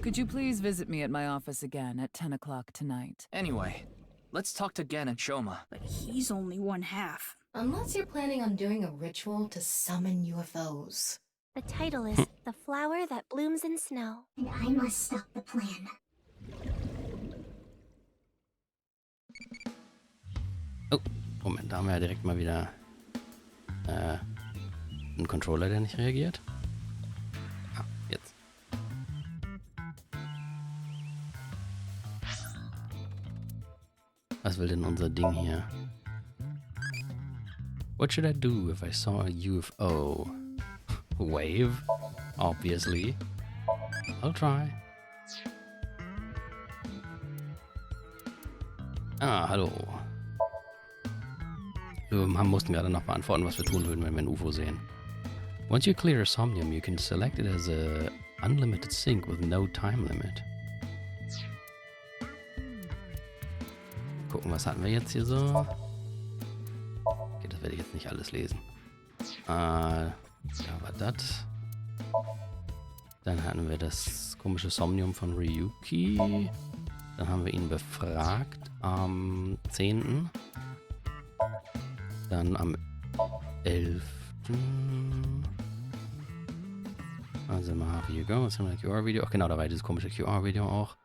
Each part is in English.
Could you please visit me at my office again at 10 o'clock tonight? Anyway, let's talk to Gen and Shoma. But he's only one half. Unless you're planning on doing a ritual to summon UFOs. The title is The Flower That Blooms in Snow. And I must stop the plan. Oh, Moment, da haben wir ja direkt mal wieder einen Controller, der nicht reagiert. Ah, jetzt. Was will denn unser Ding hier? What should I do if I saw a UFO? Wave? Obviously. I'll try. Ah, hallo. Wir mussten gerade noch beantworten, was wir tun würden, wenn wir ein UFO sehen. Once you clear Somnium, you can select it as a unlimited sync with no time limit. Gucken, was hatten wir jetzt hier so? Okay, das werde ich jetzt nicht alles lesen. Da war das. Dann hatten wir das komische Somnium von Ryuki. Dann haben wir ihn befragt am 10. Dann am 11. Also mal, here you go. Was haben wir? QR-Video. Ach genau, da war dieses komische QR-Video auch.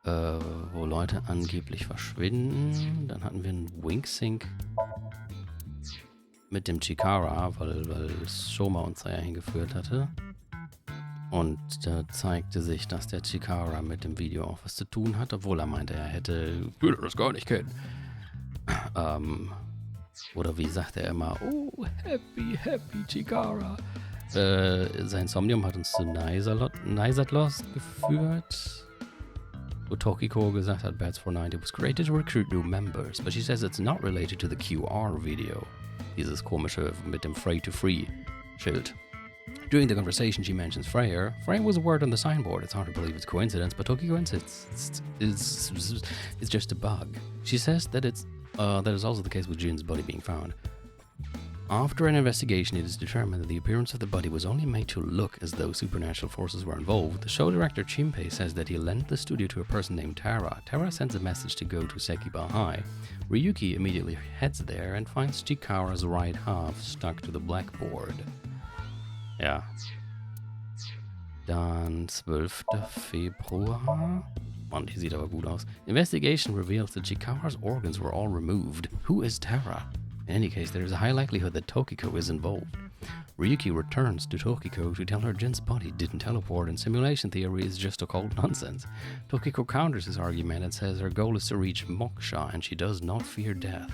Wo Leute angeblich verschwinden. Dann hatten wir einen Wink-Sync mit dem Chikara, weil Shoma uns da ja hingeführt hatte. Und da zeigte sich, dass der Chikara mit dem Video auch was zu tun hat, obwohl er meinte, er würde das gar nicht kennen. Oder wie sagt er immer, oh, happy Chikara. Sein Somnium hat uns zu Neisatlos geführt, wo Tokiko gesagt hat, Bats 490 was created to recruit new members, but she says it's not related to the QR video. Dieses komische mit dem Free-to-Free-Schild. During the conversation, she mentions Freya. Freya was a word on the signboard. It's hard to believe it's coincidence, but Tokiko insists it's just a bug. She says that that is also the case with Jin's body being found. After an investigation, it is determined that the appearance of the body was only made to look as though supernatural forces were involved. The show director Chimpei says that he lent the studio to a person named Tara. Tara sends a message to go to Sekiba High. Ryuki immediately heads there and finds Chikara's right half stuck to the blackboard. Ja. Dann 12. Februar. Mann, die sieht aber gut aus. Investigation reveals that Chikara's organs were all removed. Who is Tara? In any case, there is a high likelihood that Tokiko is involved. Ryuki returns to Tokiko to tell her Jin's body didn't teleport and simulation theory is just occult nonsense. Tokiko counters his argument and says her goal is to reach moksha and she does not fear death.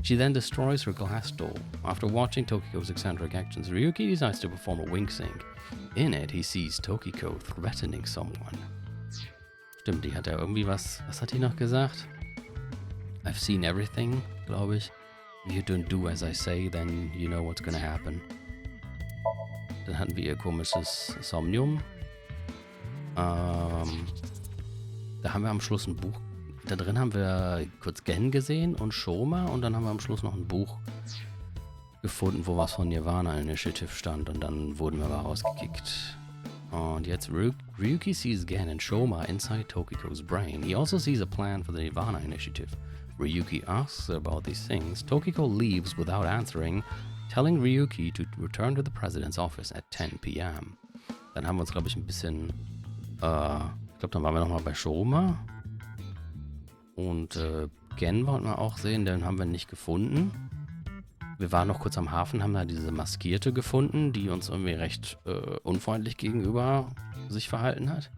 She then destroys her glass doll. After watching Tokiko's eccentric actions, Ryuki decides to perform a wink sync. In it, he sees Tokiko threatening someone. Stimmt, die hat ja irgendwie was hat die noch gesagt? I've seen everything, glaube ich. If you don't do as I say, then you know what's gonna happen. Dann hatten wir ihr komisches Somnium. Da haben wir am Schluss ein Buch. Da drin haben wir kurz Gen gesehen und Shoma und dann haben wir am Schluss noch ein Buch gefunden, wo was von nirvanA Initiative stand und dann wurden wir aber rausgekickt. Und jetzt Ryuki sees Gen and Shoma inside Tokiko's brain. He also sees a plan for the nirvanA Initiative. Ryuki asks about these things. Tokiko leaves without answering, telling Ryuki to return to the president's office at 10 p.m. Dann haben wir uns, glaube ich, ein bisschen... ich glaube, dann waren wir nochmal bei Shoma. Und Gen wollten wir auch sehen, den haben wir nicht gefunden. Wir waren noch kurz am Hafen, haben da diese Maskierte gefunden, die uns irgendwie recht unfreundlich gegenüber sich verhalten hat.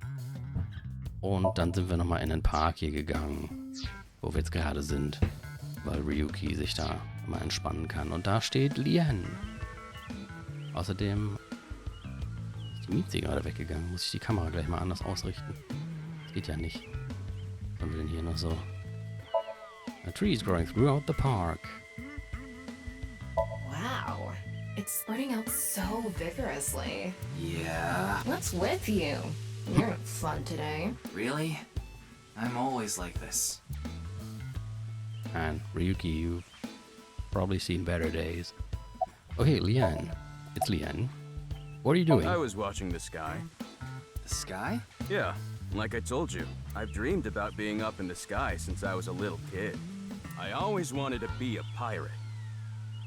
Und dann sind wir nochmal in den Park hier gegangen, wo wir jetzt gerade sind, weil Ryuki sich da mal entspannen kann. Und da steht Lien. Außerdem ist die Mieze gerade weggegangen. Muss ich die Kamera gleich mal anders ausrichten. Das geht ja nicht. Was haben wir denn hier noch so? A tree is growing throughout the park. Wow. It's spreading out so vigorously. Yeah. What's with you? You're not fun today. Really? I'm always like this. And Ryuki, you've probably seen better days. Okay, Lien. It's Lien. What are you doing? I was watching the sky. The The sky? Yeah, like I told you, I've dreamed about being up in the sky since I was a little kid. I always wanted to be a pirate.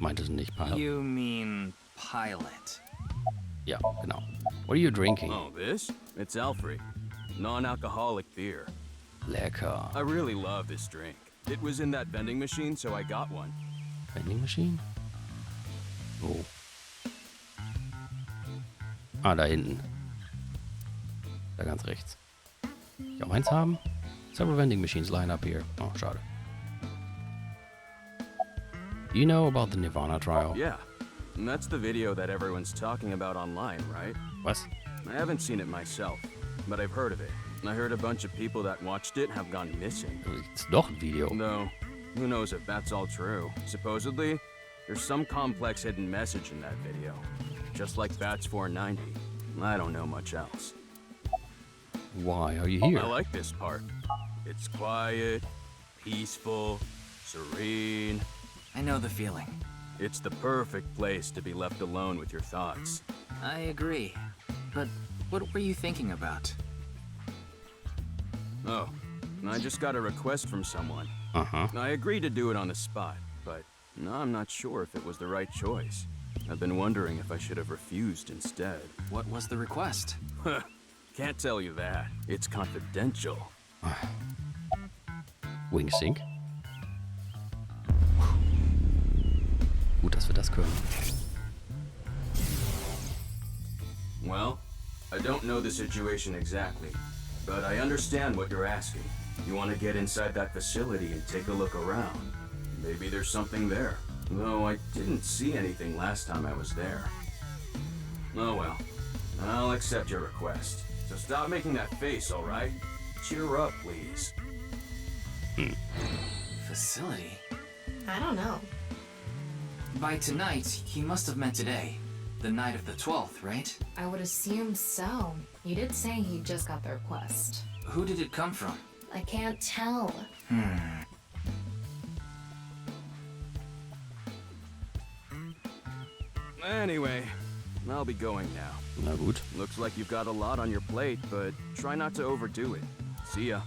Meinte nicht Pilot. You mean pilot. Ja, genau. What are you drinking? Oh, this? It's Alfred. Non-alcoholic beer. Lecker. I really love this drink. It was in that vending machine, so I got one. Vending machine? Oh. Ah, da hinten. Da ganz rechts. Ich auch eins haben? Several vending machines line up here. Oh, schade. You know about the nirvanA trial? Yeah, and that's the video that everyone's talking about online, right? Was? I haven't seen it myself, but I've heard of it. And I heard a bunch of people that watched it have gone missing. Ist doch ein Video. Though, who knows if that's all true. Supposedly, there's some complex hidden message in that video. Just like Bats 490. I don't know much else. Why are you here? I like this part. It's quiet, peaceful, serene. I know the feeling. It's the perfect place to be left alone with your thoughts. I agree. But what were you thinking about? Oh, I just got a request from someone. Uh-huh. I agreed to do it on the spot, but now I'm not sure if it was the right choice. I've been wondering if I should have refused instead. What was the request? Can't tell you that. It's confidential. Wing Sync. Gut, dass wir das können. Well, I don't know the situation exactly, but I understand what you're asking. You want to get inside that facility and take a look around. Maybe there's something there, though I didn't see anything last time I was there. Oh well, I'll accept your request. So stop making that face, all right? Cheer up, please. Facility? I don't know. By tonight, he must have meant today. The night of the 12th, right? I would assume so. You did say he just got the request. Who did it come from? I can't tell. Anyway, I'll be going now. Na gut. Looks like you've got a lot on your plate, but try not to overdo it. See ya.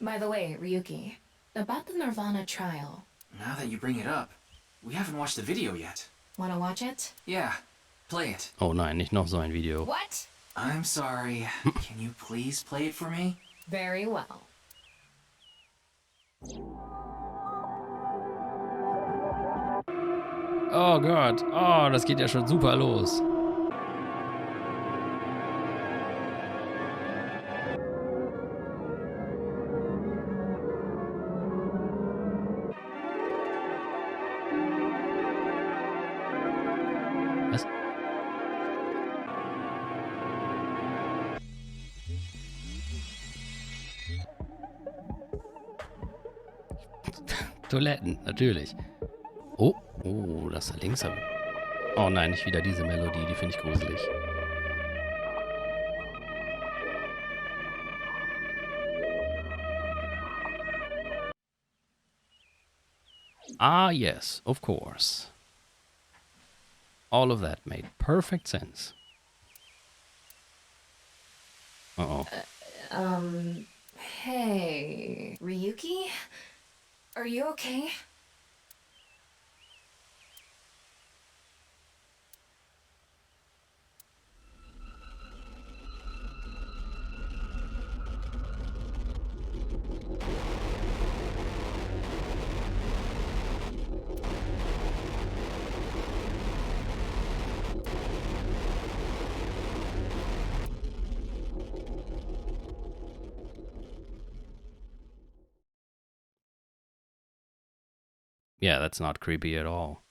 By the way, Ryuki, about the nirvanA trial. Now that you bring it up, we haven't watched the video yet. Wanna watch it? Yeah, play it. Oh nein, nicht noch so ein Video. What? I'm sorry. Can you please play it for me? Very well. Oh Gott. Oh, das geht ja schon super los. Was? Toiletten, natürlich. Oh, oh, das da links. Oh nein, nicht wieder diese Melodie, die finde ich gruselig. Ah, yes, of course. All of that made perfect sense. Uh-oh. Hey, Ryuki? Are you okay? Yeah, that's not creepy at all.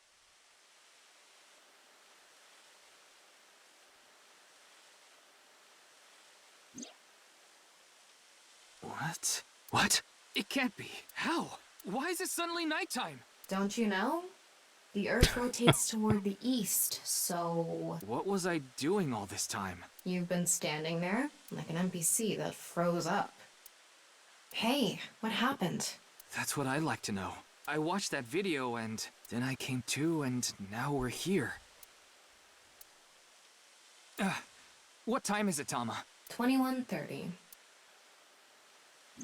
What? What? It can't be. How? Why is it suddenly nighttime? Don't you know? The Earth rotates toward the east, so... What was I doing all this time? You've been standing there, like an NPC that froze up. Hey, what happened? That's what I'd like to know. I watched that video and then I came to and now we're here. What time is it, Tama? 21:30.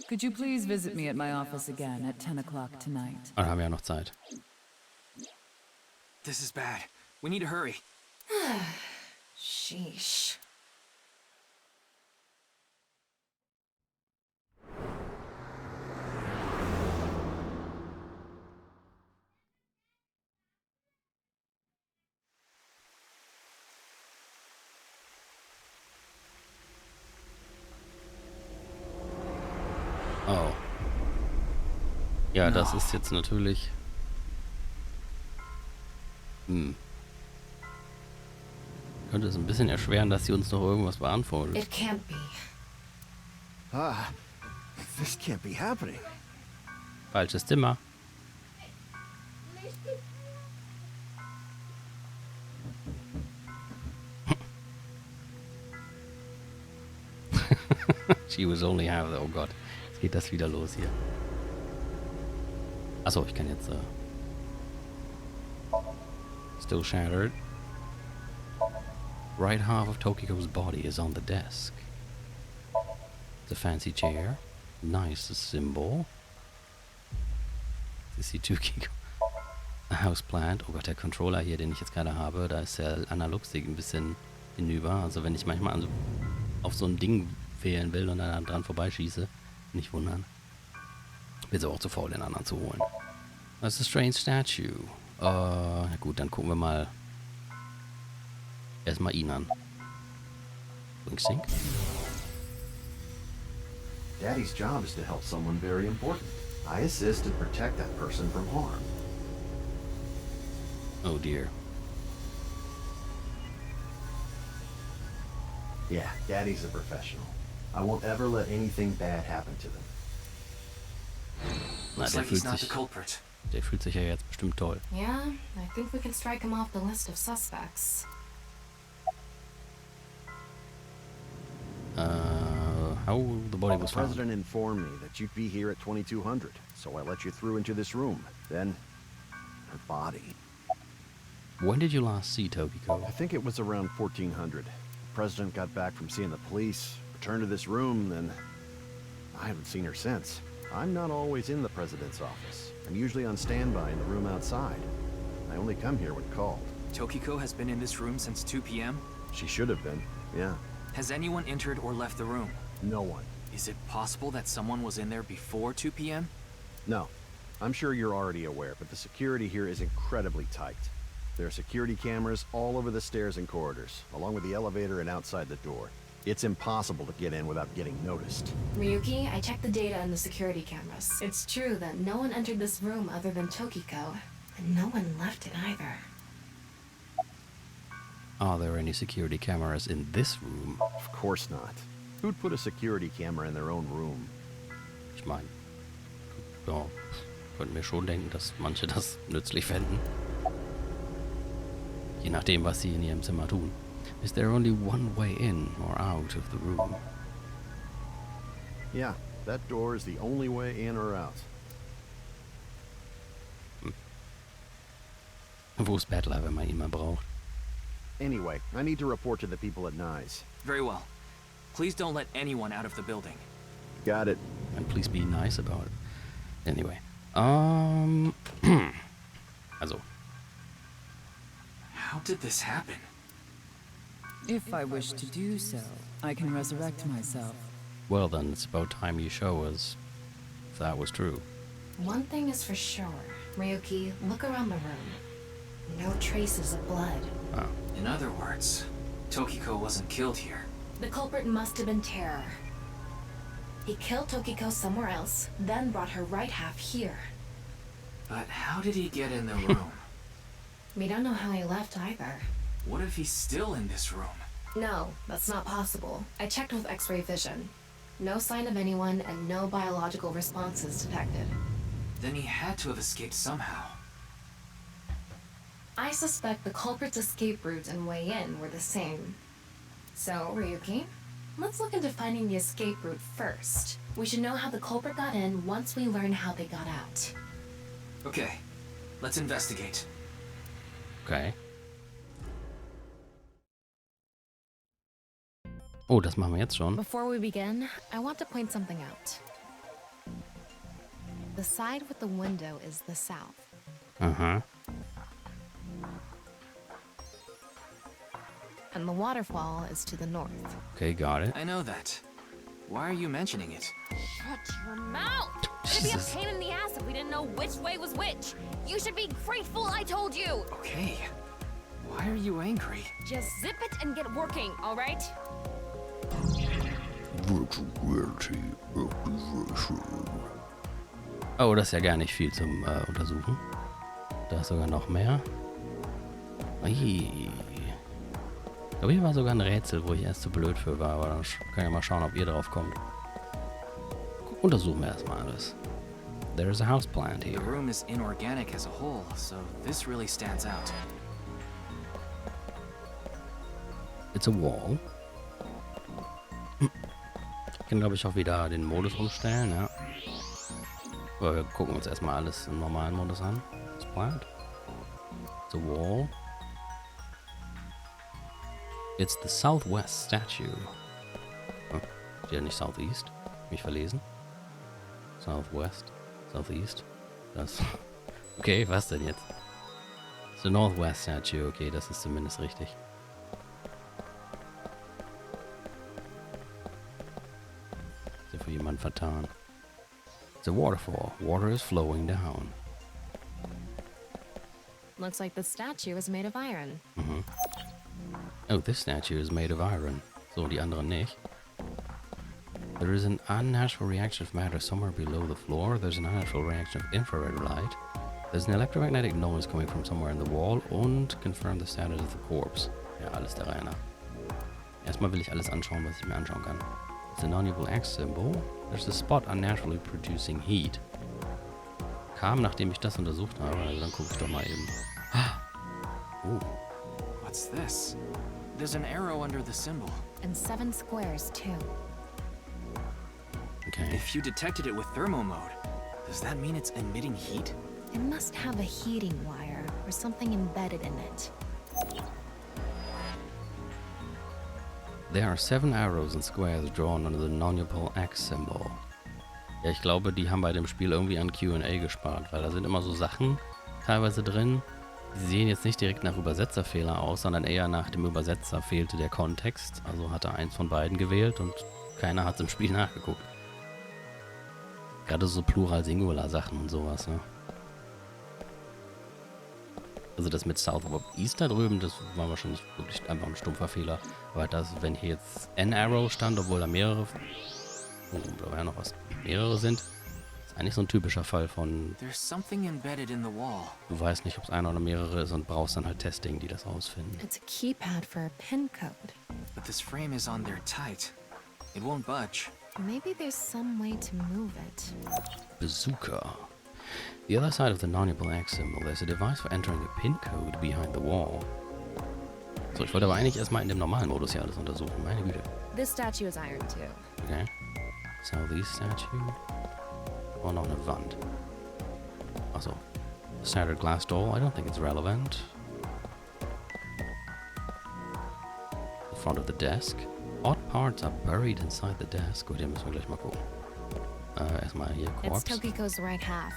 Could you please visit me at my office again at 10 o'clock tonight? Ah, da haben wir ja noch Zeit. This is bad. We need to hurry. Sheesh. Oh. Ja, das ist jetzt natürlich... Könnte es ein bisschen erschweren, dass sie uns noch irgendwas beantwortet. It can't be. Ah, this can't be happening. Falsches Zimmer. She was only half. Oh Gott. Jetzt geht das wieder los hier. Achso, ich kann jetzt... Still shattered. Right half of Tokiko's body is on the desk. The fancy chair. Nice symbol. Das ist die Tokiko. A houseplant. Oh Gott, der Controller hier, den ich jetzt gerade habe, da ist der Analogstick ein bisschen hinüber. Also wenn ich manchmal auf so ein Ding wählen will und dann dran vorbeischieße, nicht wundern. Bin so auch zu faul, den anderen zu holen. Das ist a strange statue. Na gut, dann gucken wir mal erstmal ihn an. Wink, sink. Daddy's job is to help someone very important. I assist and protect that person from harm. Oh dear. Yeah, Daddy's a professional. I won't ever let anything bad happen to them. Na, Looks like he's not the culprit. Der fühlt sich ja jetzt bestimmt toll. Yeah, I think we can strike him off the list of suspects. How the body was The found. president informed me that you'd be here at 2200, so I let you through into this room. Then, her body. When did you last see Tokiko? I think it was around 1400. The president got back from seeing the police, returned to this room, then I haven't seen her since. I'm not always in the president's office. I'm usually on standby in the room outside. I only come here when called. Tokiko has been in this room since 2 p.m.? She should have been, yeah. Has anyone entered or left the room? No one. Is it possible that someone was in there before 2 p.m.? No. I'm sure you're already aware, but the security here is incredibly tight. There are security cameras all over the stairs and corridors, along with the elevator and outside the door. It's impossible to get in without getting noticed. Ryuki, I checked the data on the security cameras. It's true that no one entered this room other than Tokiko, and no one left it either. Are there any security cameras in this room? Of course not. Who'd put a security camera in their own room? Ich meine, ja, könnten wir schon denken, dass manche das nützlich fänden. Je nachdem, was sie in ihrem Zimmer tun. Is there only one way in or out of the room? Yeah, that door is the only way in or out. Wo ist Battler, wenn man ihn mal braucht? Anyway, I need to report to the people at Nyes. Very well. Please don't let anyone out of the building. Got it. And please be nice about it. Anyway, also, How did this happen? If I wish to do so, I can resurrect myself. well then, it's about time you show us if that was true. One thing is for sure. Ryuki, look around the room. No traces of blood. Oh, In other words, Tokiko wasn't killed here. The culprit must have been Terror. He killed Tokiko somewhere else, then brought her right half here. But how did he get in the room? We don't know how he left either. What if he's still in this room? No, that's not possible. I checked with X-ray vision. No sign of anyone and no biological responses detected. Then he had to have escaped somehow. I suspect the culprit's escape route and way in were the same. So, Ryuki, let's look into finding the escape route first. We should know how the culprit got in once we learn how they got out. Okay, let's investigate. okay. Oh, das machen wir jetzt schon. Before we begin, I want to point something out. The side with the window is the south. Aha. And the waterfall is to the north. Okay, got it. I know that. Why are you mentioning it? Shut your mouth! It'd be a Jesus. pain in the ass if we didn't know which way was which. You should be grateful I told you. Okay. Why are you angry? Just zip it and get working, all right? Oh, das ist ja gar nicht viel zum Untersuchen. Da ist sogar noch mehr. Ui. Ich glaube, hier war sogar ein Rätsel, wo ich erst zu blöd für war, aber dann können wir mal schauen, ob ihr drauf kommt. Untersuchen wir erstmal alles. There's a houseplant The here. room is inorganic as a whole, so this really stands out. It's a wall. Ich kann, glaube ich, auch wieder den Modus umstellen, ja. Aber wir gucken uns erstmal alles im normalen Modus an. Das Plant. It's a wall. It's the southwest statue. Hm. Steht ja nicht southeast. Mich verlesen. Southwest. Southeast. Das. Okay, was denn jetzt? It's the northwest statue. Okay, das ist zumindest richtig. Ist ja für jemanden vertan. It's a waterfall. Water is flowing down. Looks like the statue is made of iron. Mhm. Oh, this statue is made of iron. So, die anderen nicht. There is an unnatural reaction of matter somewhere below the floor. There's an unnatural reaction of infrared light. There's an electromagnetic noise coming from somewhere in the wall und confirm the status of the corpse. Ja, alles der Reihe nach. Erstmal will ich alles anschauen, was ich mir anschauen kann. It's a non-evil X symbol. There's a spot unnaturally producing heat. Kam, nachdem ich das untersucht habe. Also dann gucke ich doch mal eben. Oh. What's this? There's an arrow under the symbol. And 7 squares, too. Okay. If you detected it with thermo mode, does that mean it's emitting heat? It must have a heating wire or something embedded in it. There are 7 arrows and squares drawn under the non-evil X symbol. Ja, ich glaube, die haben bei dem Spiel irgendwie an Q&A gespart, weil da sind immer so Sachen teilweise drin, die sehen jetzt nicht direkt nach Übersetzerfehler aus, sondern eher nach dem Übersetzer fehlte der Kontext. Also hat er eins von beiden gewählt und keiner hat es im Spiel nachgeguckt. Gerade so Plural-Singular-Sachen und sowas, ne? Also das mit South East da drüben, das war wahrscheinlich wirklich einfach ein stumpfer Fehler. Aber das, wenn hier jetzt N Arrow stand, obwohl da mehrere... Oh, da war ja noch was. Mehrere sind. Ist eigentlich so ein typischer Fall von... There's something embedded in the wall. Du weißt nicht, ob es einer oder mehrere ist und brauchst dann halt Testing, die das rausfinden. It's a keypad for a pin code. But this frame is on there tight. It won't budge. Maybe there's some way to move it. Bazooka. The other side of the non-evil X symbol, there's a device for entering a pin code behind the wall. So, ich wollte aber eigentlich erstmal in dem normalen Modus hier alles untersuchen. Meine Güte. This statue is iron, too. Okay. Southeast statue. Oh, noch eine Wand. Also, standard glass door. I don't think it's relevant. The front of the desk. Odd parts are buried inside the desk. Gut, hier müssen wir gleich mal gucken. Erstmal hier It's Corpse. Tokiko's right half.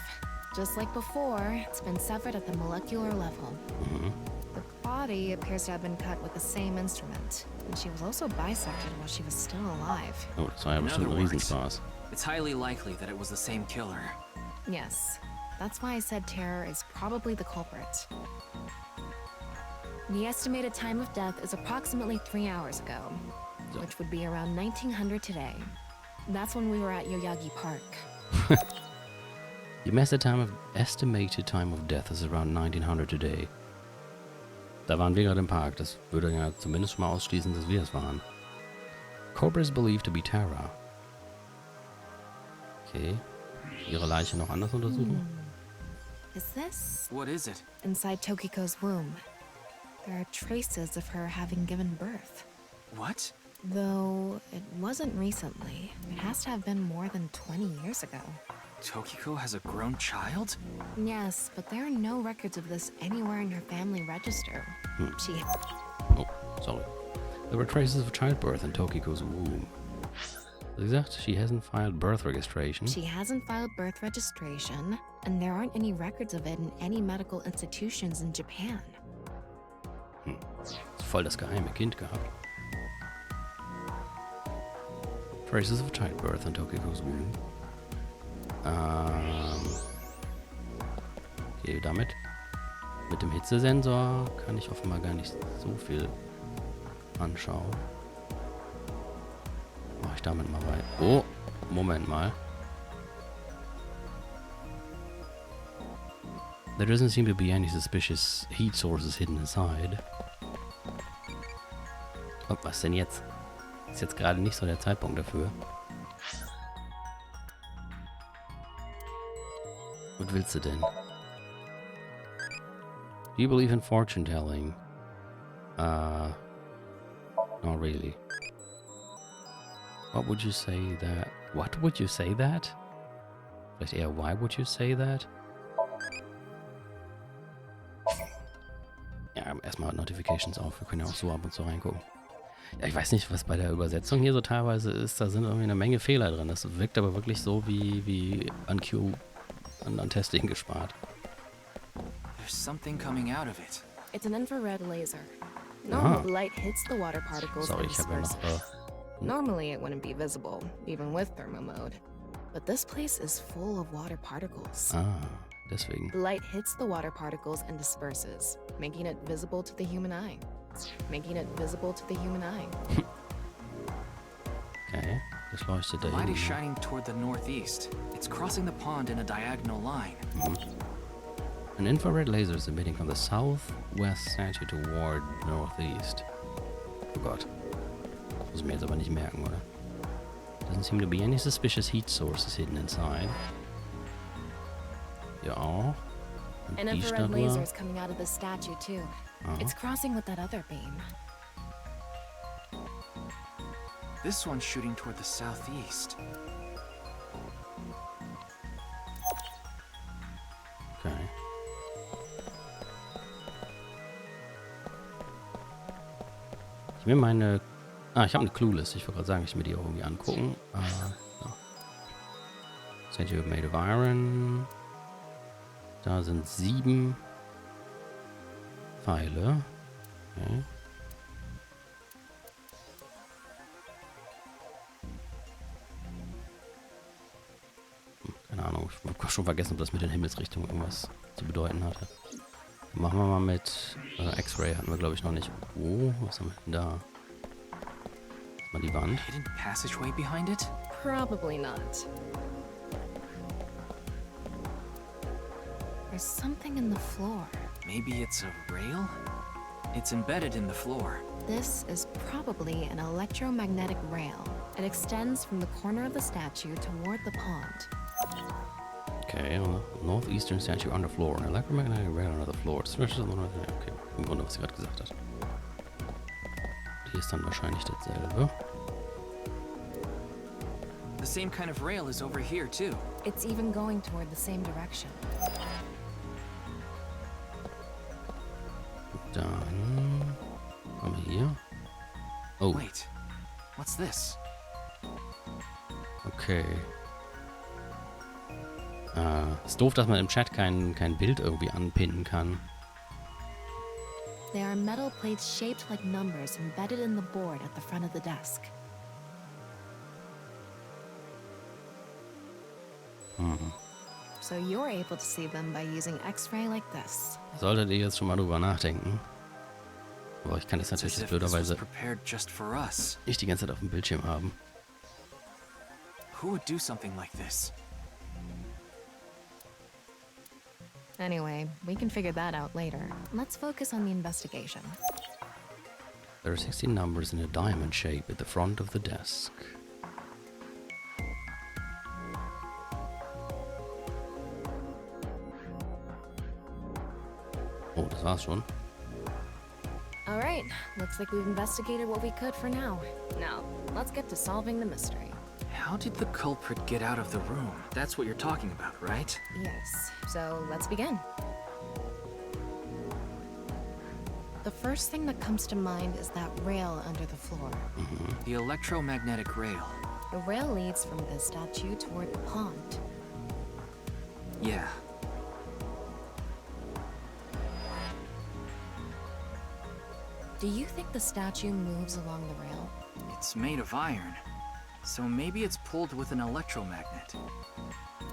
Just like before, it's been severed at the molecular level. Mhm. The body appears to have been cut with the same instrument. And she was also bisected while she was still alive. Oh, das war ja In bestimmt ein other words, Riesenspaß. It's highly likely that it was the same killer. Yes. That's why I said Terror is probably the culprit. The estimated time of death is approximately 3 hours ago, which would be around 1900 today. That's when we were at Yoyagi Park. The estimated time of death is around 1900 today. Da waren wir gerade im Park. Das würde ja zumindest schon mal ausschließen, dass wir es waren. Cobra is believed to be Tara. Okay. Ihre Leiche noch anders untersuchen? Is this? What is it? Inside Tokiko's womb. There are traces of her having given birth. What? Though it wasn't recently. It has to have been more than 20 years ago. Tokiko has a grown child? Yes, but there are no records of this anywhere in her family register. She... Oh, sorry. There were traces of childbirth in Tokiko's womb. Wie gesagt, she hasn't filed birth registration. She hasn't filed birth registration, and there aren't any records of it in any medical institutions in Japan. Voll das geheime Kind gehabt. Traces of childbirth in Tokiko's womb. Okay, damit. Mit dem Hitzesensor kann ich offenbar gar nicht so viel anschauen. Mach ich damit mal rein. Oh, Moment mal. There doesn't seem to be any suspicious heat sources hidden inside. Oh, was denn jetzt? Ist jetzt gerade nicht so der Zeitpunkt dafür. Was willst du denn? Do you believe in fortune telling? Not really. What would you say that? What would you say that? Vielleicht eher, why would you say that? Ja, erstmal Notifications auf. Wir können ja auch so ab und zu reingucken. Ja, ich weiß nicht, was bei der Übersetzung hier so teilweise ist. Da sind irgendwie eine Menge Fehler drin. Das wirkt aber wirklich so wie an Q, an Testing gespart. There's something coming out of it. It's an infrared laser. Normal light hits the water particles Sorry, and ich habe ja disperses. noch... Normally it wouldn't be visible, even with thermo mode. But this place is full of water particles. Deswegen. The light hits the water particles and disperses, making it visible to the human eye. Making it visible to the human eye. Okay, das leuchtet da The light hinten. is shining toward the northeast. It's crossing the pond in a diagonal line. An infrared laser is emitting from the southwest statue toward northeast. Oh Gott. Das muss ich mir jetzt aber nicht merken, oder? Doesn't seem to be any suspicious heat sources hidden inside. Ja. Und An die infrared Statue. laser is coming out of the statue too. It's crossing with that other beam. This one's shooting toward the southeast. Okay. Ich will meine... ich habe eine Cluelist. Ich wollte gerade sagen, ich will die auch irgendwie angucken. Ja. Statue made of iron. Da sind 7 Pfeile. Okay. Keine Ahnung, ich habe schon vergessen, ob das mit den Himmelsrichtungen irgendwas zu bedeuten hatte. Machen wir mal mit X-Ray, hatten wir glaube ich noch nicht. Oh, was haben wir denn da? Mal die Wand. Hidden passageway behind it? Probably not. There's something in the floor. Maybe it's a rail? It's embedded in the floor. This is probably an electromagnetic rail. It extends from the corner of the statue toward the pond. Okay, on the northeastern statue underfloor. An electromagnetic rail under the floor. Okay, im Grunde, was sie gerade gesagt hat. Hier ist dann wahrscheinlich dasselbe. The same kind of rail is over here, too. It's even going toward the same direction. Dann haben wir hier. Oh, Wait, what's this? okay. Ist doof, dass man im Chat kein Bild irgendwie anpinnen kann. There are metal plates shaped like numbers embedded in the board at the front of the desk. So you're able to see them by using X-ray like this. Solltet ihr jetzt schon mal drüber nachdenken. Aber ich kann das It's natürlich as jetzt if this was blöderweise prepared just for us. nicht die ganze Zeit auf dem Bildschirm haben. Who would do something like this? Anyway, we can figure that out later. Let's focus on the investigation. There are 16 numbers in a diamond shape at the front of the desk. Oh, das war's schon. All right, looks like we've investigated what we could for now. Now, let's get to solving the mystery. How did the culprit get out of the room? That's what you're talking about, right? Yes, so let's begin. The first thing that comes to mind is that rail under the floor. The electromagnetic rail. The rail leads from this statue toward the pond. Yeah. Do you think the statue moves along the rail? It's made of iron. So maybe it's pulled with an electromagnet.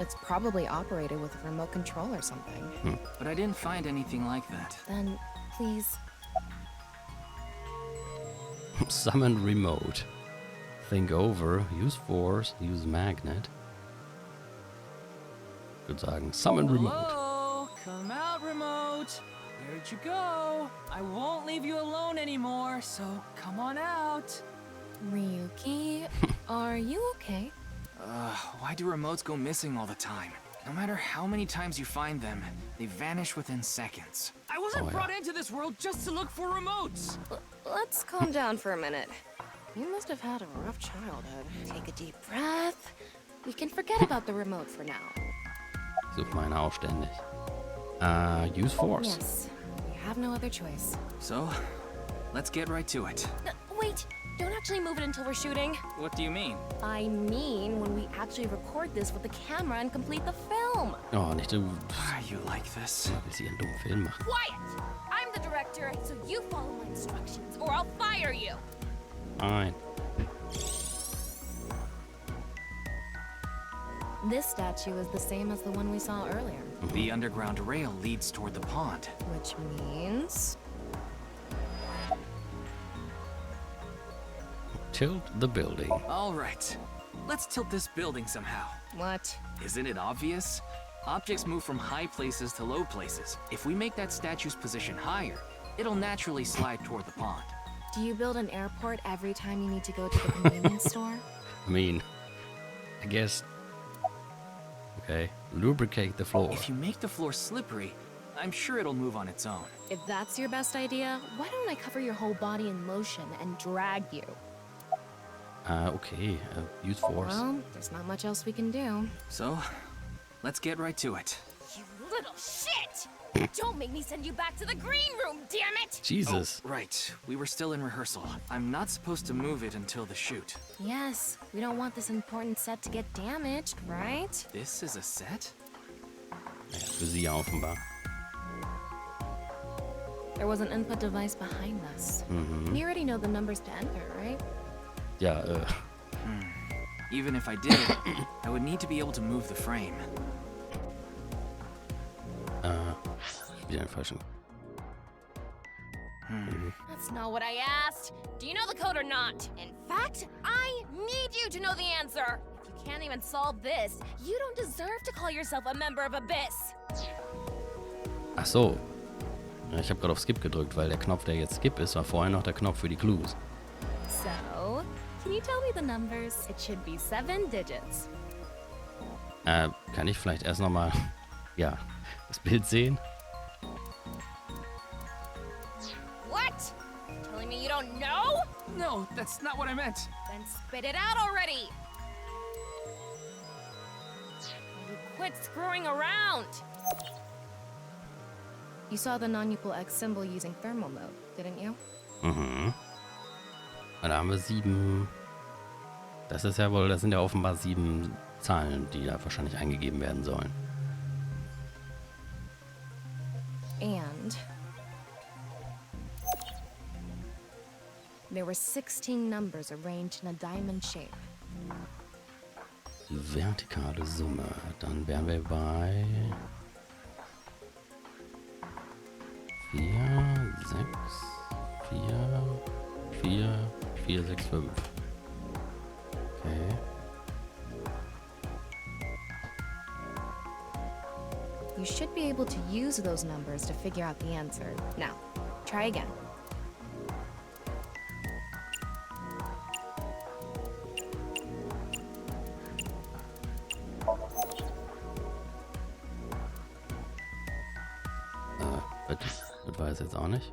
It's probably operated with a remote control or something. But I didn't find anything like that. Then, please. Summon remote. Think over. Use force. Use magnet. Ich würde sagen, summon remote. Hello? Come out, remote. Where'd you go? I won't leave you alone anymore, so come on out. Ryuki, are you okay? Why do remotes go missing all the time? No matter how many times you find them, they vanish within seconds. I wasn't brought into this world just to look for remotes. Let's calm down for a minute. You must have had a rough childhood. Take a deep breath. We can forget about the remote for now. Ich suche meine auch ständig. Use force. Yes, we have no other choice. So, let's get right to it. Wait, don't actually move it until we're shooting. What do you mean? I mean when we actually record this with the camera and complete the film. Oh, nicht du. You like this? Will sie einen dummen Film machen? Quiet! I'm the director, so you follow my instructions or I'll fire you. Nein. This statue is the same as the one we saw earlier. The underground rail leads toward the pond. Which means... Tilt the building. All right. Let's tilt this building somehow. What? Isn't it obvious? Objects move from high places to low places. If we make that statue's position higher, it'll naturally slide toward the pond. Do you build an airport every time you need to go to the convenience store? I mean, I guess. Okay, lubricate the floor. If you make the floor slippery, I'm sure it'll move on its own. If that's your best idea, why don't I cover your whole body in motion and drag you? Okay, use force. Well, there's not much else we can do. So, let's get right to it. You little shit! Don't make me send you back to the green room, damn it! Jesus. Oh, right. We were still in rehearsal. I'm not supposed to move it until the shoot. Yes, we don't want this important set to get damaged, right? This is a set? Ja, für sie offenbar. There was an input device behind this. We already know the numbers to enter, right? Ja, Even if I did, I would need to be able to move the frame. wieder den falschen. That's not what I asked. Do you know the code or not? In fact, I need you to know the answer. If you can't even solve this, you don't deserve to call yourself a member of Abyss. Ach so. Ja, ich habe gerade auf Skip gedrückt, weil der Knopf, der jetzt Skip ist, war vorher noch der Knopf für die Clues. So, can you tell me the numbers? It should be 7 digits. Kann ich vielleicht erst nochmal, ja, das Bild sehen? What? Telling me you don't know? No, that's not what I meant. Then spit it out already. You quit screwing around. You saw the non-equal X symbol using thermal mode, didn't you? Mhm. Und da haben wir 7. Das ist ja wohl, das sind ja offenbar 7 Zahlen, die da wahrscheinlich eingegeben werden sollen. And there were 16 numbers arranged in a diamond shape. Vertikale Summe. Dann wären wir bei 4, 6, 4, 4, 4, 6, 5. Okay. You should be able to use those numbers to figure out the answer. Now, try again. Das weiß ich jetzt auch nicht.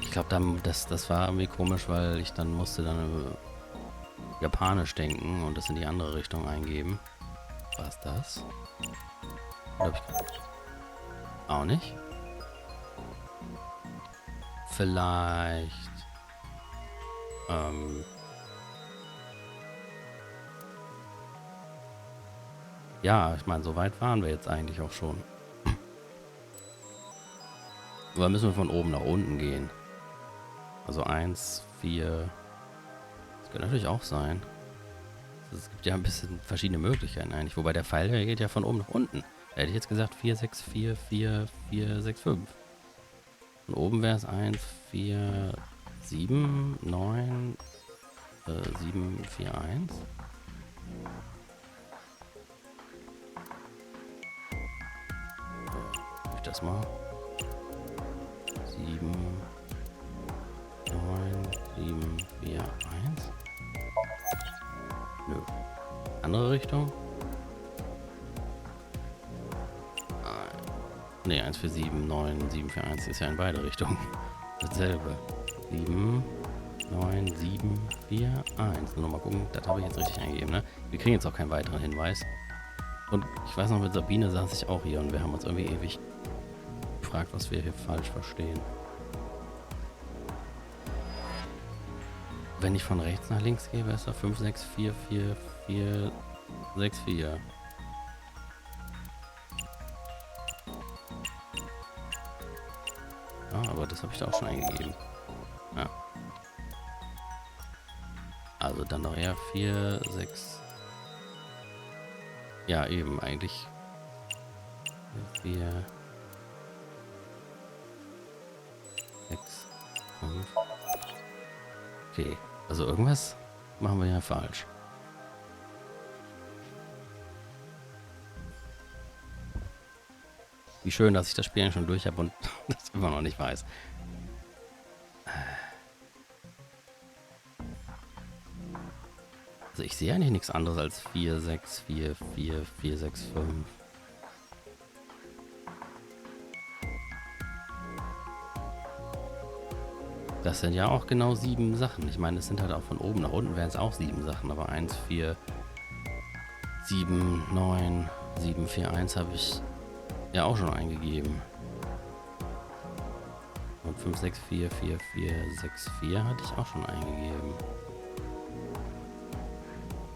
Ich glaube, das war irgendwie komisch, weil ich dann musste Japanisch denken und das in die andere Richtung eingeben. war es das? Oder hab ich auch nicht? Vielleicht... Ja, ich meine, so weit waren wir jetzt eigentlich auch schon. Aber müssen wir von oben nach unten gehen. Also 1, 4... Das könnte natürlich auch sein. Es gibt ja ein bisschen verschiedene Möglichkeiten eigentlich. Wobei der Pfeil, der geht ja von oben nach unten. Da hätte ich jetzt gesagt 4, 6, 4, 4, 4, 6, 5. Von oben wäre es 1, 4, 7, 9, 7, 4, 1. Ich das mal. 7, 9, 7, 4, 1. Nö. Andere Richtung? Ne, 1, 4, 7, 9, 7, 4, 1 ist ja in beide Richtungen. Dasselbe. 7, 9, 7, 4, 1. Nur noch mal gucken, das habe ich jetzt richtig eingegeben, ne? Wir kriegen jetzt auch keinen weiteren Hinweis. Und ich weiß noch, mit Sabine saß ich auch hier und wir haben uns irgendwie ewig gefragt, was wir hier falsch verstehen. Wenn ich von rechts nach links gehe, ist da 5, 6, 4, 4, 4, 6, 4. Ja, aber das habe ich da auch schon eingegeben. Ja. Also dann noch eher 4, 6. Ja, eben, eigentlich 4, 6, 5. Okay, also irgendwas machen wir ja falsch. Wie schön, dass ich das Spiel schon durch habe und das immer noch nicht weiß. Also ich sehe eigentlich nichts anderes als 4, 6, 4, 4, 4, 6, 5. Das sind ja auch genau 7 Sachen. Ich meine, es sind halt auch von oben nach unten wären es auch 7 Sachen. Aber 1, 4, 7, 9, 7, 4, 1 habe ich ja auch schon eingegeben. Und 5, 6, 4, 4, 4, 6, 4 hatte ich auch schon eingegeben.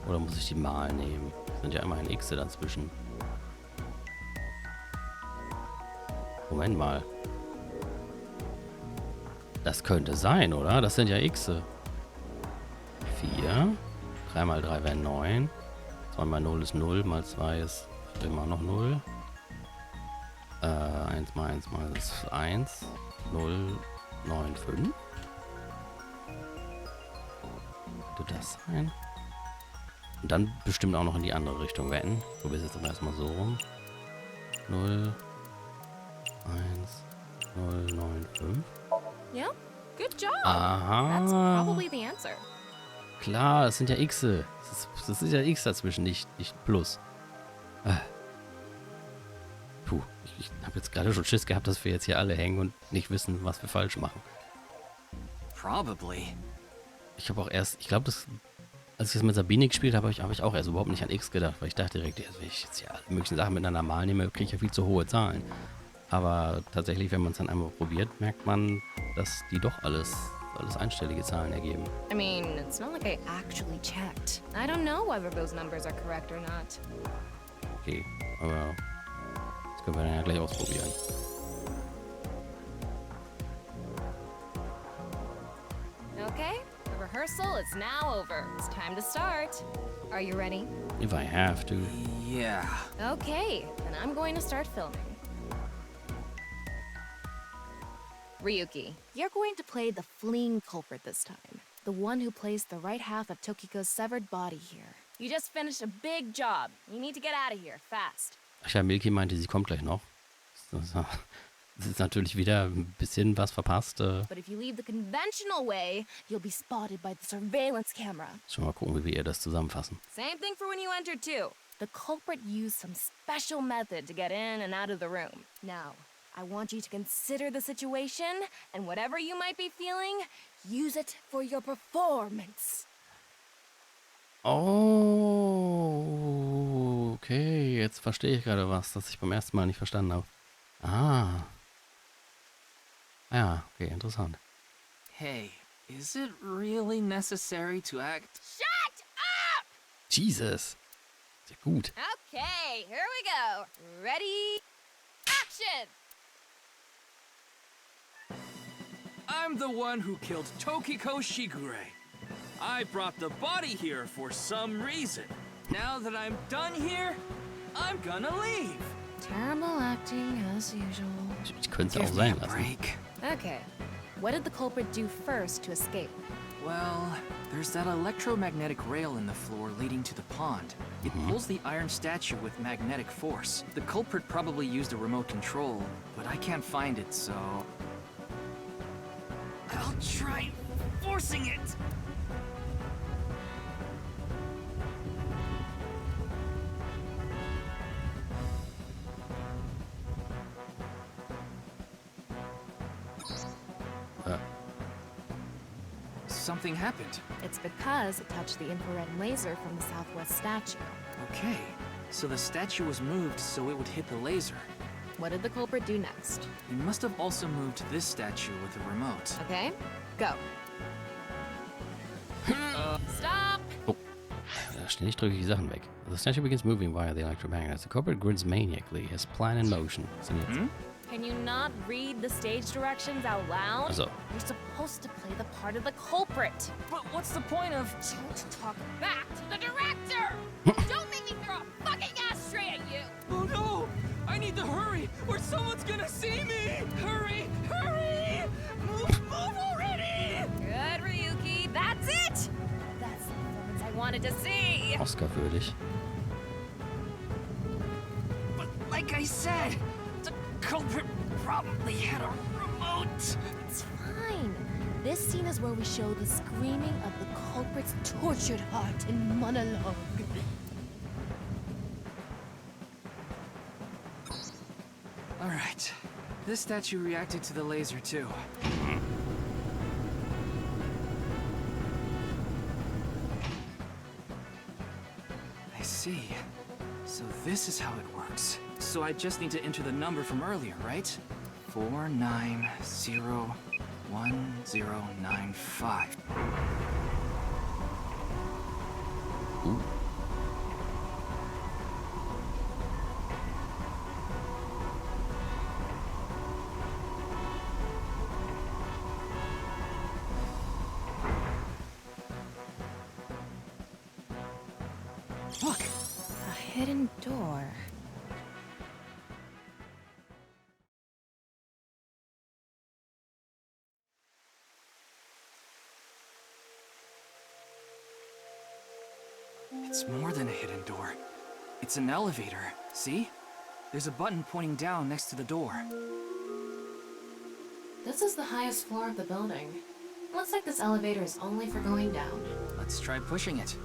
Oder muss ich die mal nehmen? Das sind ja immer ein X dazwischen. Moment mal. Das könnte sein, oder? Das sind ja Xe. 4. 3 mal 3 wären 9. 2 mal 0 ist 0. Mal 2 ist immer noch 0. 1 mal 1 mal ist 1. 0, 9, 5. Könnte das sein? Und dann bestimmt auch noch in die andere Richtung wetten. Probier es jetzt aber erstmal so rum. 0, 1, 0, 9, 5. Yeah, good job. Aha. That's probably the answer. Klar, das sind ja Xe. Das ist ja X dazwischen, nicht Plus. Puh, ich habe jetzt gerade schon Schiss gehabt, dass wir jetzt hier alle hängen und nicht wissen, was wir falsch machen. Probably. Ich habe auch erst, ich glaube, als ich das mit Sabine gespielt habe, habe ich auch erst überhaupt nicht an X gedacht, weil ich dachte direkt, wenn ich jetzt hier alle möglichen Sachen miteinander mal nehme, kriege ich ja viel zu hohe Zahlen. Aber tatsächlich, wenn man es dann einmal probiert, merkt man, dass die doch alles einstellige Zahlen ergeben. I mean, it's not like I actually checked. I don't know whether those numbers are correct or not. Okay, aber das können wir dann ja gleich ausprobieren. Okay, the rehearsal is now over. It's time to start. Are you ready? If I have to. Yeah. Okay, then I'm going to start filming. Ryuki, you're going to play the fleeing culprit this time. The one who placed the right half of Tokiko's severed body here. You just finished a big job. You need to get out of here, fast. Ach ja, Milky meinte, sie kommt gleich noch. Das ist natürlich wieder ein bisschen was verpasst. But if you leave the conventional way, you'll be spotted by the surveillance camera. Schon mal gucken, wie wir ihr das zusammenfassen. Same thing for when you entered too. The culprit used some special method to get in and out of the room. Now, I want you to consider the situation, and whatever you might be feeling, use it for your performance. Oh, Okay, jetzt verstehe ich gerade was, das ich beim ersten Mal nicht verstanden habe. Ah. Ja, okay, interessant. Hey, is it really necessary to act? Shut up! Jesus. Sehr gut. Okay, here we go. Ready? Action! I'm the one who killed Tokiko Shigure. I brought the body here for some reason. Now that I'm done here, I'm gonna leave. Terrible acting as usual. Ich könnte es auch Give me sein a lassen. break. Okay, what did the culprit do first to escape? Well, there's that electromagnetic rail in the floor leading to the pond. It pulls the iron statue with magnetic force. The culprit probably used a remote control, but I can't find it, so... I'll try forcing it! Something happened. It's because it touched the infrared laser from the southwest statue. Okay, so the statue was moved so it would hit the laser. What did the culprit do next? He must have also moved this statue with a remote. Okay, go. Stop! Oh, ständig drücke ich die Sachen weg. The statue begins moving via the electromagnets. The culprit grins maniacally, his plan in motion. So jetzt. Can you not read the stage directions out loud? Also. You're supposed to play the part of the culprit. But what's the point of... Don't talk back to the director! Don't make me throw a fucking ashtray at you! Oh no! I need to hurry, or someone's gonna see me! Hurry! Hurry! Move already! Good, Ryuki. That's it! That's the performance I wanted to see! Oscar-würdig. But like I said, the culprit probably had a remote. It's fine. This scene is where we show the screaming of the culprit's tortured heart in monologue. All right. This statue reacted to the laser too. I see. So this is how it works. So I just need to enter the number from earlier, right? 49011095. Ooh. Look! A hidden door. It's more than a hidden door. It's an elevator. See? There's a button pointing down next to the door. This is the highest floor of the building. Looks like this elevator is only for going down. Let's try pushing it.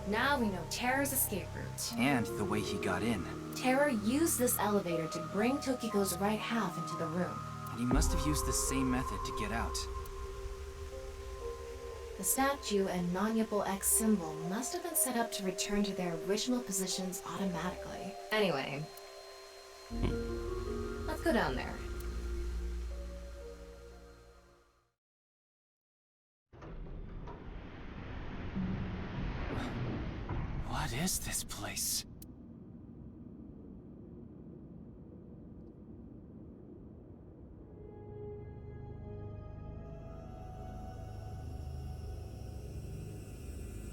Now we know Terror's escape route. And the way he got in. Terror used this elevator to bring Tokiko's right half into the room. And he must have used the same method to get out. The statue and non-Yipple X symbol must have been set up to return to their original positions automatically. Anyway, let's go down there. What is this place?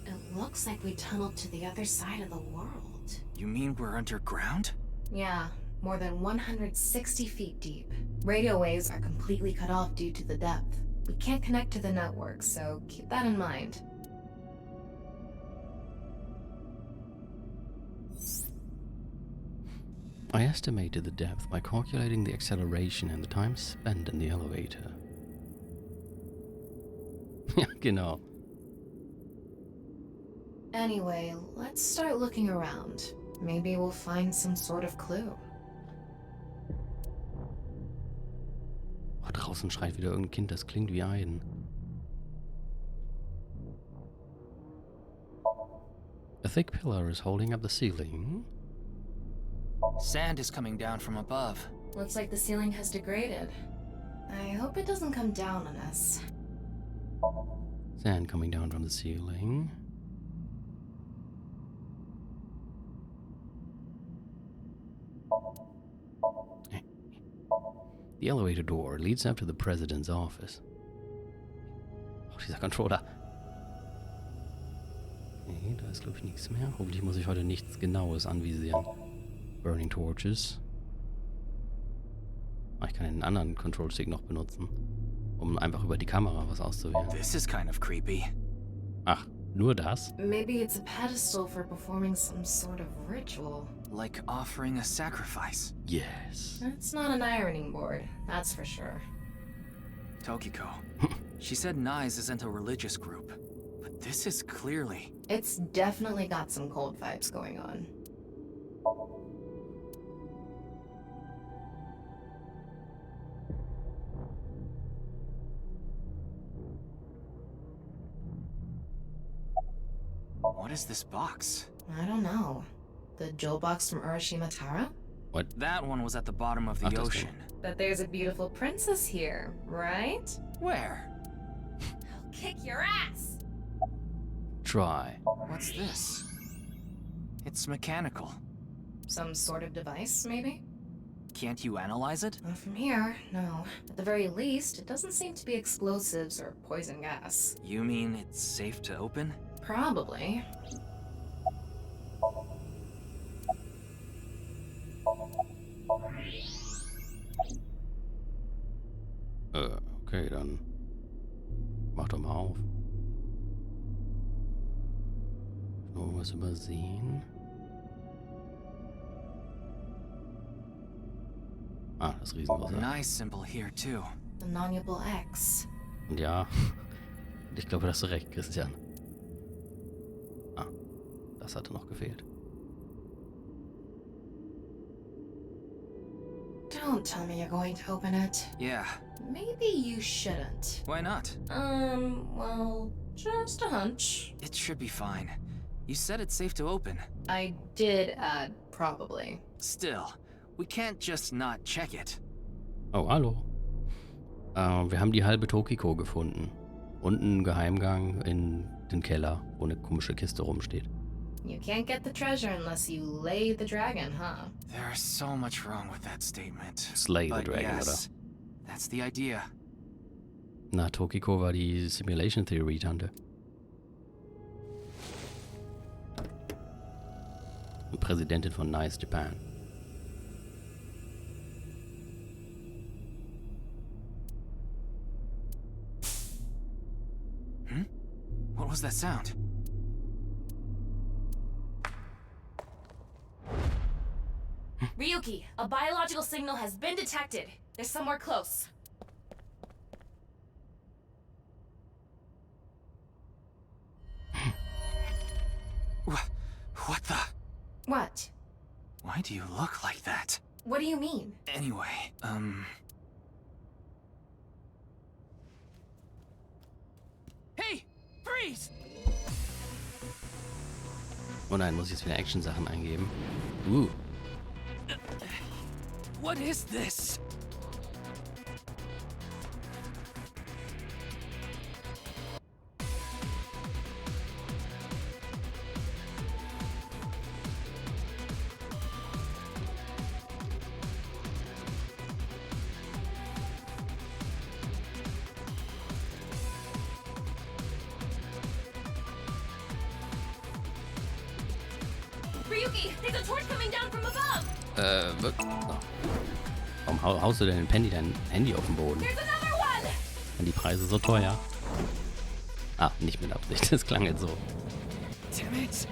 It looks like we tunneled to the other side of the world. You mean we're underground? Yeah, more than 160 feet deep. Radio waves are completely cut off due to the depth. We can't connect to the network, so keep that in mind. I estimated the depth by calculating the acceleration and the time spent in the elevator. Ja, genau. Anyway, let's start looking around. Maybe we'll find some sort of clue. Oh, draußen schreit wieder irgendein Kind, das klingt wie Aiden. A thick pillar is holding up the ceiling. Sand is coming down from above. Looks like the ceiling has degraded. I hope it doesn't come down on us. Sand coming down from the ceiling. The elevator door leads up to the president's office. Oh, dieser Controller. Okay, da ist glaube ich nichts mehr. Hoffentlich muss ich heute nichts Genaues anvisieren. Burning Torches. Ah, ich kann den anderen Control Stick noch benutzen, um einfach über die Kamera was auszuwählen. This is kind of creepy. Ach, nur das? Maybe it's a pedestal for performing some sort of ritual. Like offering a sacrifice. Yes. It's not an ironing board, that's for sure. Tokiko. She said Nyes isn't a religious group. But this is clearly... It's definitely got some cold vibes going on. What is this box? I don't know. The jewel box from Urashima Tara? What? That one was at the bottom of the Ach, das ocean. But there's a beautiful princess here, right? Where? I'll kick your ass! Try. What's this? It's mechanical. Some sort of device, maybe? Can't you analyze it? Not from here, no. At the very least, it doesn't seem to be explosives or poison gas. You mean it's safe to open? Probably. Okay, dann mach doch mal auf. Noch was übersehen? Ah, das riesengroße. Nice symbol here too. The non-able X. Und ja, ich glaube, da hast du recht, Christian. Ah, das hatte noch gefehlt. Don't tell me you're going to open it. Yeah. Maybe you shouldn't. Why not? Well, just a hunch. It should be fine. You said it's safe to open. I did add probably. Still, we can't just not check it. Oh, hallo. Wir haben die halbe Tokiko gefunden. Unten ein Geheimgang in den Keller, wo eine komische Kiste rumsteht. You can't get the treasure unless you lay the dragon, huh? There's so much wrong with that statement. Slay the But Dragon, yes, that's the idea. Na, Tokiko war die Simulation Theory Tante. Und Präsidentin von Nice Japan. What was that sound? Ryuki, a biological signal has been detected. They're somewhere close. What the? What? Why do you look like that? What do you mean? Anyway, Hey! Freeze! Oh nein, muss ich jetzt wieder Action-Sachen eingeben? What is this? Ryuki, there's a torch coming down from above! Warum haust du denn dein Handy auf den Boden? There's another one! Sind die Preise so teuer? Ah, nicht mit Absicht, das klang jetzt so. Damn it!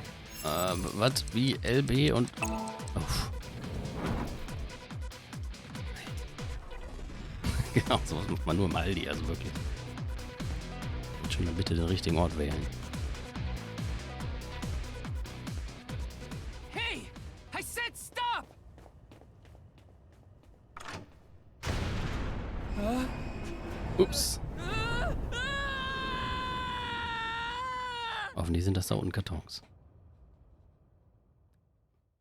Was? Wie LB und... Uff. Genau, sowas macht man nur im Aldi, also wirklich. Und schon mal bitte den richtigen Ort wählen. Hey! Ups. Hoffentlich sind das da unten Kartons.